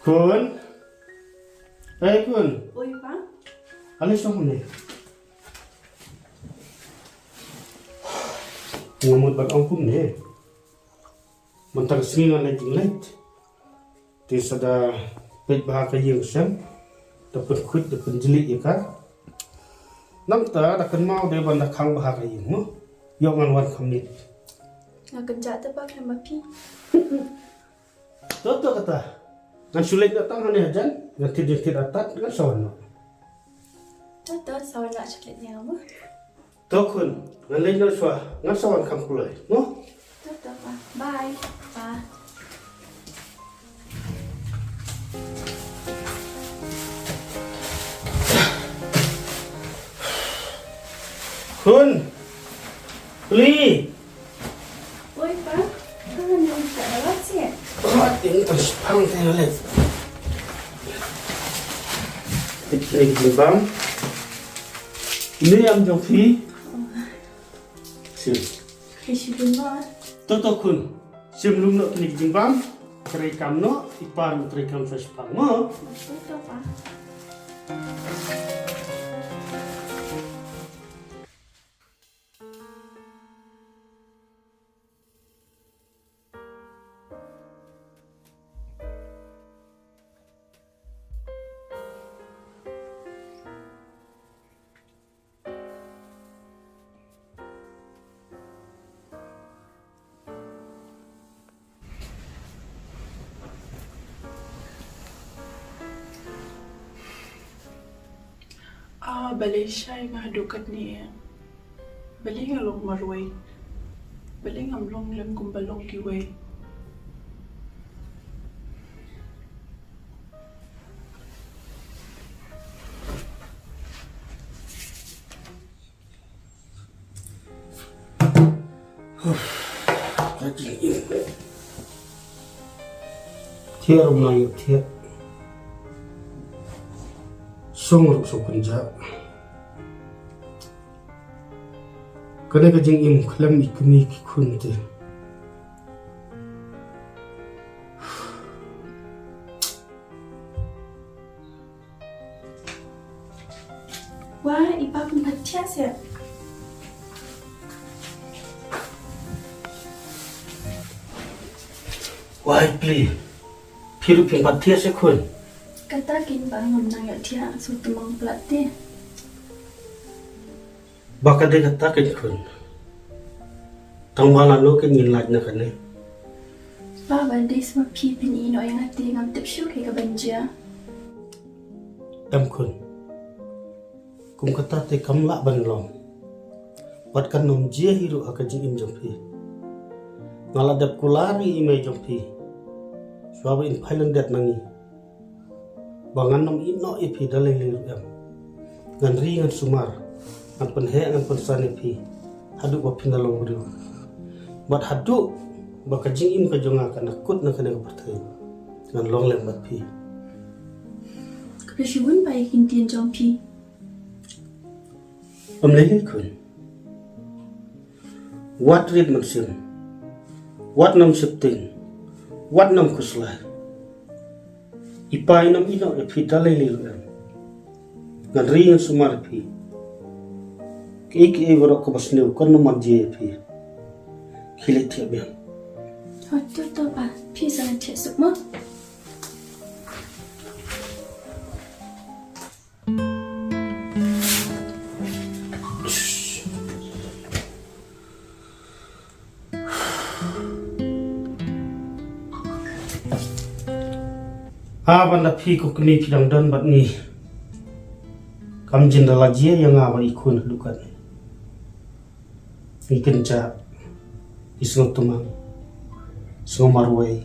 Kun, kun. Oi, Pak. Alis ako ni. Ngamut bag pun ni. Mentang singan lagi late. Di sada pet bahaka yang sem. Dapat kut dapat jelik ya kan. Nang ta dah mau dia banda kang bahaka yang mo. Yang anwan kamit. Nak kerja tu Pak sama Pi. Toto kata. Ngan sulit datang hanya ajan. Nanti dia tidak datang dengan sawan. Tahu sawan nak cakap ni apa? Tokun, ngan lain nak suah, ngan sawan kam kulai, no? Tahu Pak. Bye, Pak. Kun, beli. Oi, Pak. Kan yang tak lewat sih. Oh, ini terus pang saya lihat. Ini bang. Ini yang jofi. Sim. Kesi bunga. Toto kun, sim lum nak kini jimbang. Terai kam no, ipar terai kam fresh pang mo. Tahu Pak. Balay siya nga hadukat niya. Balay nga long marway. Balay nga long lam kumbalong kiway. Tiar Melayu tiar. Song ruk so kunja. Kena kajing im kelam ikmi kikun te. Wah, Ipa pun baca sih. Wah, pli. Piru pimpat tiar sekun. Kata kin bangun nang ya dia suatu mang pelatih. Baka dia kata kun. Tang malam lo kan ngin laj na kane. Pak bandai semua Pi pini no yang hati ngam tip syuk ke banja. Kun. Kum kata te kam la ban long. Wat kan nom jia hiru aka jing im jampi. Ngala dap kulari imai jampi. Suabe in pailan det nangi. Bangan nom ino ipi dalai liru em. Ngan ringan sumar. Ngan penhe ngan pensan ipi. Haduk wa pinalong beriu. Bat haduk baka jing im ka jonga kana kut na kana bertay. Ngan long lem bat pi. Kepesyuan baik intian jom Pi. Lagi kun. What read mansin? What nam shifting? What nam kuslai? Ipai nam ino e pi dalai liru em. Ngan ringan sumar pi. Iki e warok ko basneu kon no manji e pi. Kilit tiap yang. Tahu Pak. Pi sangat cek semua. Banda pi ko kini pidang dan bat ni. Kam jendela jia yang awa ikun hadukan. Ikan ca. Isong tumang. Isong marway.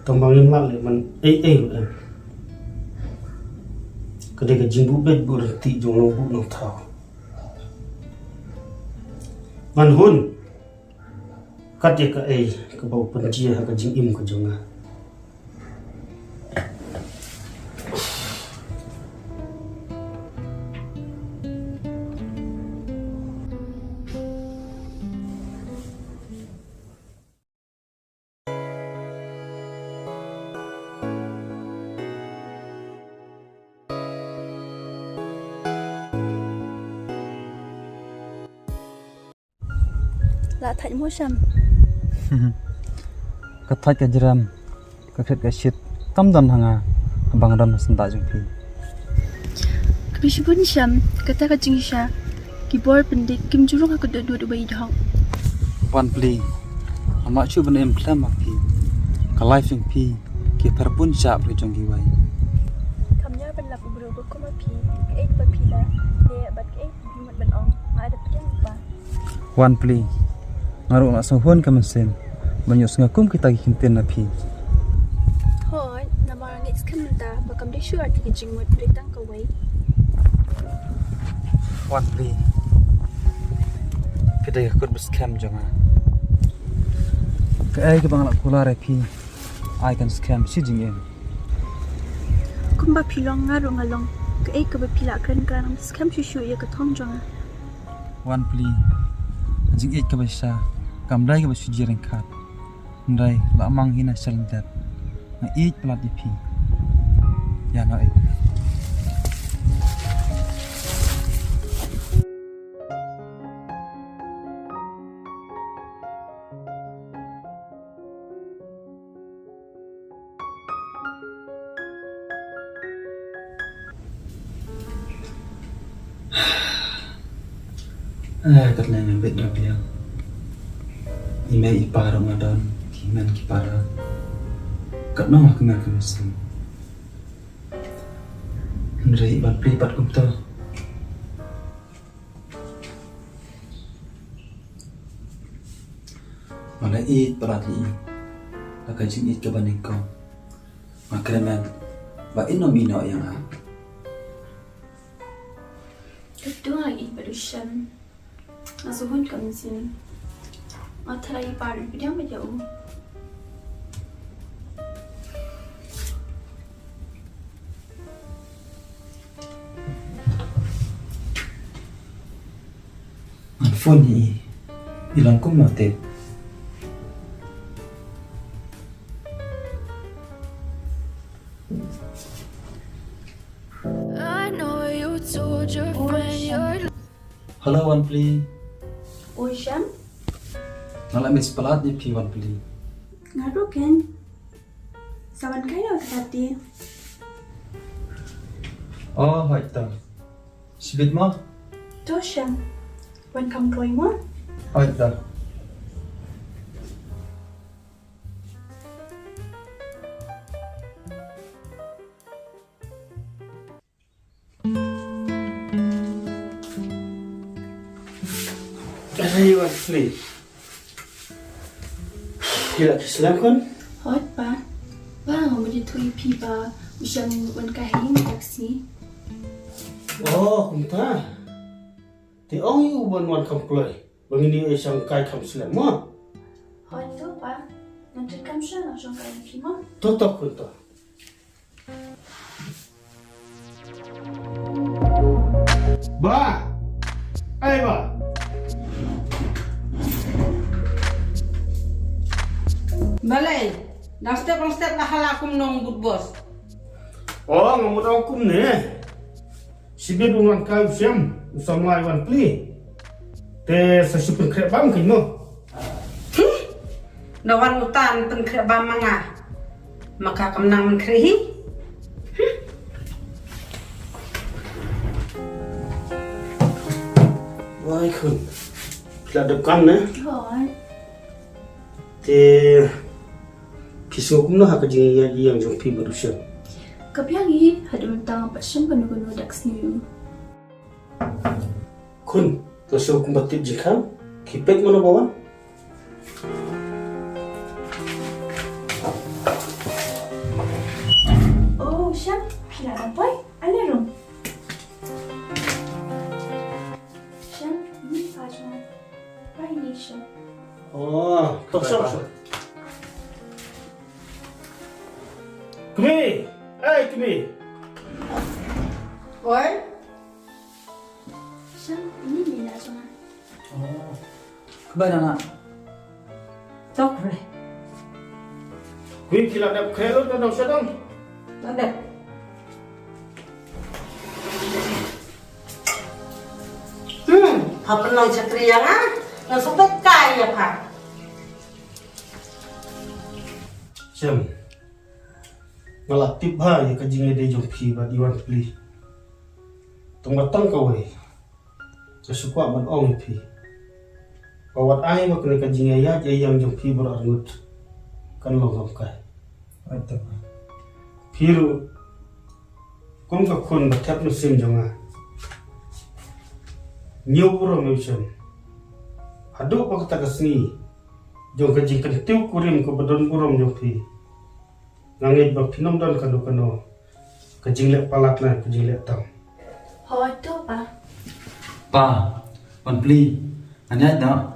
Tambangin lale man em. Kadang jingbu bed berhenti jong nongbu nong tau. Man hun. Kadya ka ke bau penjia ka jing im ka jonga. Lạ thạnh mua sầm. Cái thạch cái drum, cái phết cái shit, tâm đầm hàng à, bang đầm sinh đại jumpi. Kami sebut sầm, kata kacing sya. Keyboard pendik kim jurung aku dua bayi dong. One play, amak cu ben emplam api, cái life yang pi, cái perpun siap ke jonggi wai. Kamnya ben laku berubah kuma pi, ke berpila, dia bat ke bimat ben ong, ada pian apa? One play, ngaruh nak sahun ke mesin, banyak sengakum kita kintin api. Hoi, nama orang itu kementa, bakam dia sure tiga jingmut beritang kawai. One play, kita ikut berscam jangan. Cái cái bang nak kular api, I can scam si jingin. Kumba pilong ngaruh ngalong, ke berpila keren scam susu ia ketong jangan. One play, jing ke besar, kamdai ke besar jiran kat, ndai la mang hina selentet, na pelat api. Ya nak. Kat lain yang beda dia. Ime ipar Ramadan, kiman kipara. Kat nama kena kemesin. Ndai ban pripat kumta. Mana berarti. Akan jing ke banding kau. Makremen ba inomino yang a. Kedua pada shem. Nasuhun kami sini. Matrai baru dia menjauh. Phone ni ilang ko mote. I know you told your friend you're. Hello one play. Oi Syam, Nalak miss pelat di P1 play. ngaruh kan? Sawan kaya tadi. Oh, haita. Sibit mo? Tu Syam, wan kam kloy mo? Haita. Hey, one play. Kira Islam kan? Hot pa. Bang, mo dito pipa, Syam wan kahing taksi. Oh, kumta. Ti ong yu ban wan kam play. Bangini isang kai kam Islam mo. Hot tu pa. Nanti kam Syam langsung kaya pima. Totok kunta. Ba. Hey ba. Balay, dah step lah halakum nong good boss. Oh, ngamut akum ne. Sibit wan kai Islam, usamai wan play. Te sa super krep bang kin mo. Nawan utan pen kreba manga. Maka kamnang men krehi. Wai kun. Pila dekan ne. Hot. Te kisah kumno hak yang jong pi berusia. Kapiangi hadu mentang pak Syam gunu-gunu daks niu. Kun, kisah kum batit jikam, kipet mana bawan? Oh Syam, pila rampai, ana rum. Syam, ni pajma. Pai ni Syam. Oh, tosok. Kumi, Kumi. Oi, Syam, ini ni lah soalnya. Oh. Kebaik nak. tok re. Kumi kila dap kerelo dan dong sedang. Ada. Apa nong satria ah? dan sebut kaya pak. Siam. Malah tibha ya kajing ede jompi ba diwan pli. Tong batang kawai. Kesukwa ban ong pi. Kawat ai ma kene kajing ya yang jompi berangut. Kan logam kai. Ada. Piru kum ka kun batap nusim jonga. Nyu pura meusem. Adu pa kata kasni. Jong kajing kan tiu kurim ko badon burom jompi. Ngangit ba pinom dan kano kajing lek palat lah kajing lek tang. Hoi tu pa. Pa, wan pli. Anya dah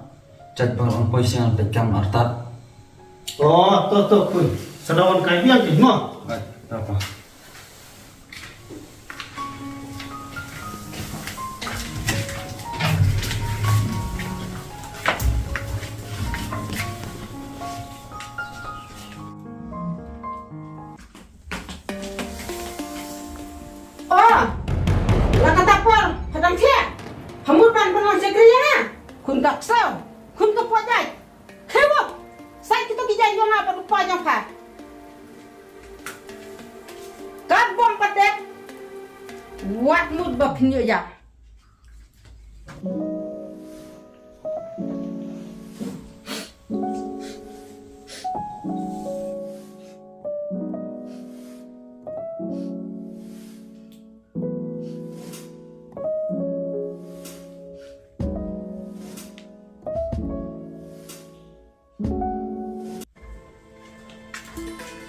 chat bang on position pekam artat. Oh, to kun. Sadawan kai biang ki mo. Apa? Oh, lah kata por, kadang siap. Hamur pan penong sekriya na. Kun kaksaw, kun kapwajay. Kewo, saya kita kijay yung apa lupa niya pa. Kabong patek, wat mood ba pinyo ya.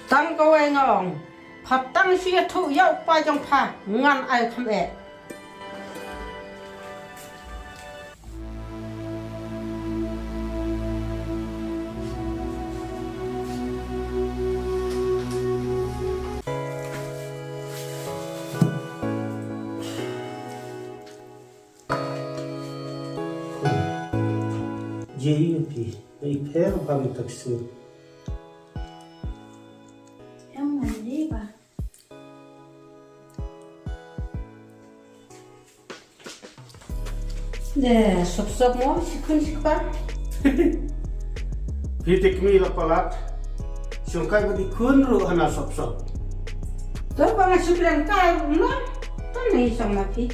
Tăng câu ai ngong, phật tăng xuyên thu dạo pa trong pha, ngăn ai không ẹ. Ye pi. Ai per ba mi taksu. Em ngồi đi bà. Nè, sop sop mo, sikun sikpan. Pitik mi la palat. Sungkai ba di kun ru hana sop sop. Tuh bang supiran kau, no, tuh nih sama pi.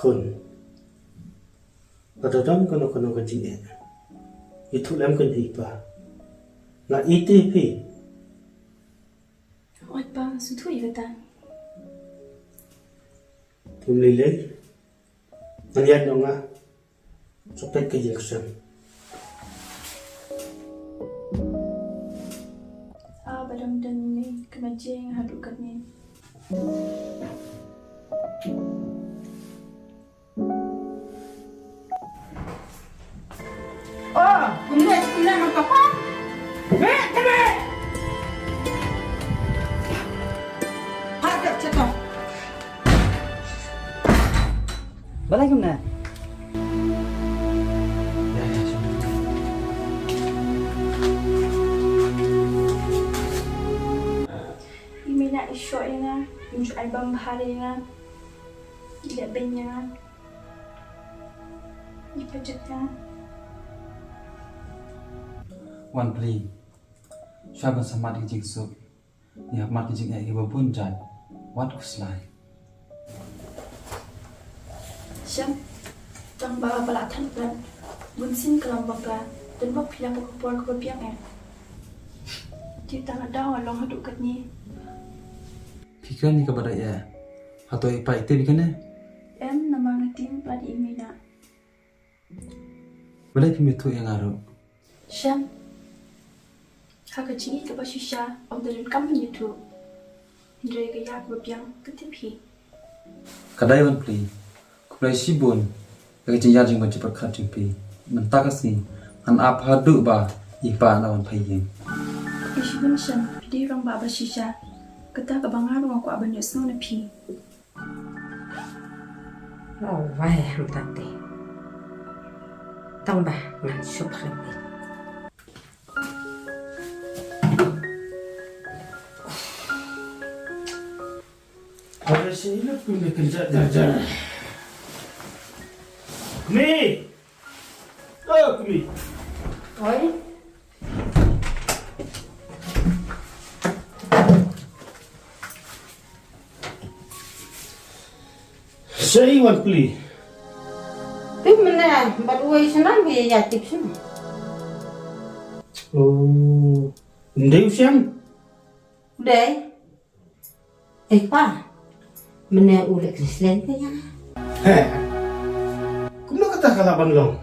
Kun. Padadam kono kajing e. Itu lam kan hipa. Na ite pi. Ôi ba, xuống thui vậy ta. Tum lile. Nanyan no nga. Sopet kajing ksam. Badam dan ni kemajing haduk kat ni. Oh, kumne makapan. Be. Hadap cetok. Balai kemana? Imi nak isyak yang na, unjuk album bahari yang na. Lihat banyak. Ipajet yang. Wan pli. Syaban sama di jing sup. Ni mak jing ai ibu pun jai. Wat kuslai. Siam, jang bawa balak tan pelan. Bunsin kelam bangga. Dan bak pilang ke kepuan ke kepiang eh. Kita nak dah long haduk kat ni. Fikiran ni kepada ya. Atau ipa itu bikinnya. Em nama ngetim pelan imi nak. Balai pimitu yang ngaruh. Siam, kakak cini ke basusya. Om dalam kampanye tu. Hindrai ke yak kepiang ke tipi. Kadai wan pli. Kuplai sibun. Bagi jing jing macam perkat tipi. Mentak sih. An apa haduk ba ipa nawan payeng. Ishi pun siam, di orang baba basusya. Kita kebangan rumah aku abang yosno nepi. Oh, wah, ham tante. Tang bah ngan sup lebih. Ada sini pun dia kerja jajan. Mi. Oh, Mi. Oi. Say one please. Tu mana baru senang dia jatip sana. Oh, hindi siam. Udah. Pa. Mana ulit Krislen ka ya? Kung kata kalaban lang.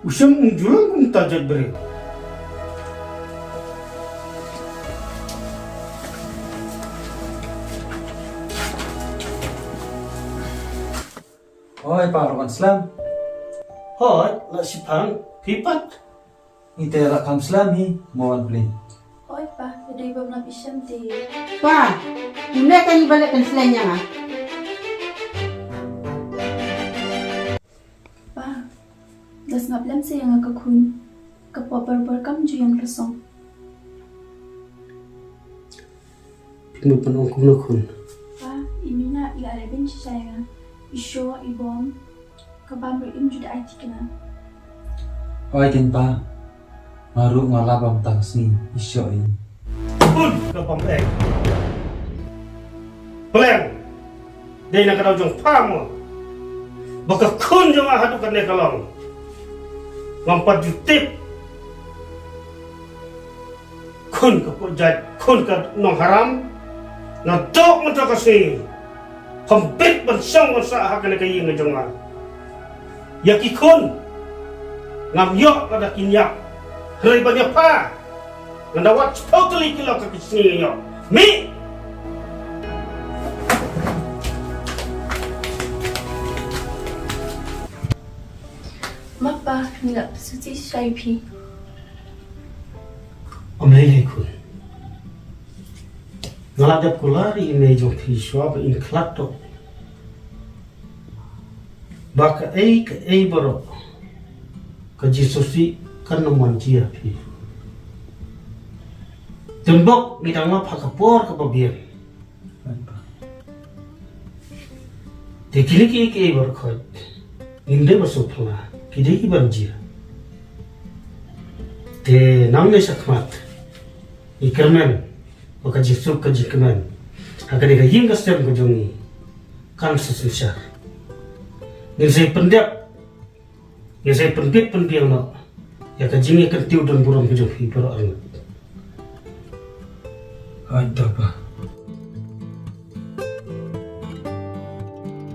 Usiam julang kung tajad beri. Oi, Pak Roman Islam. Hoi, la sipang pipat. Ite rakam Islam hi, mau one play. Oi pa, jadi iba na Siam ti. Pa. Mula kan ibalik Krislen ya. Pa, das ngaplam sa yang akakun. Kapabarbar kam ju yang rasong. Pimu panong kumnakun. Pa, imina ila arabin siya nga. Isyo, ibom. Kabamber im ju da IT kana. Oi, ken pa. Maru ngalabam tangsni isyo ini. Pun ke pembek. Peleng. Dia nak kena ujung pamu. Baka kun jong ahadukan dia kalong. Lampat jutip. Kun ke pojat, kun ke nong haram. Nadok mentok kasi. Pembek bensang bensah akan kayi ngejongan. Yaki kun. Ngam yok kada kinyak. Hari banyak pa. Ngandawat totally kilo ke kisni yo. Mi. Mapa, nila suci siya pi. Amlay kun. Ngaladap kulari ine jong piswa ba in klatto. Baka ke baro. Kaji susi kan naman dia pi. Tembok ngidang ma pakapor ka babiyan. Te kili ke baro khoi. Inde basupla. Kide ki banjia. Te namne sakmat. Ikermen. Maka jisuk ke jikemen. Akan ika hingga setiap kejongi. Kan sesusah. Yang saya pendek. Yang saya pendek penpiang nak. Ya kajingi kan tiu dan burung kejong hi para angat. Ada pa.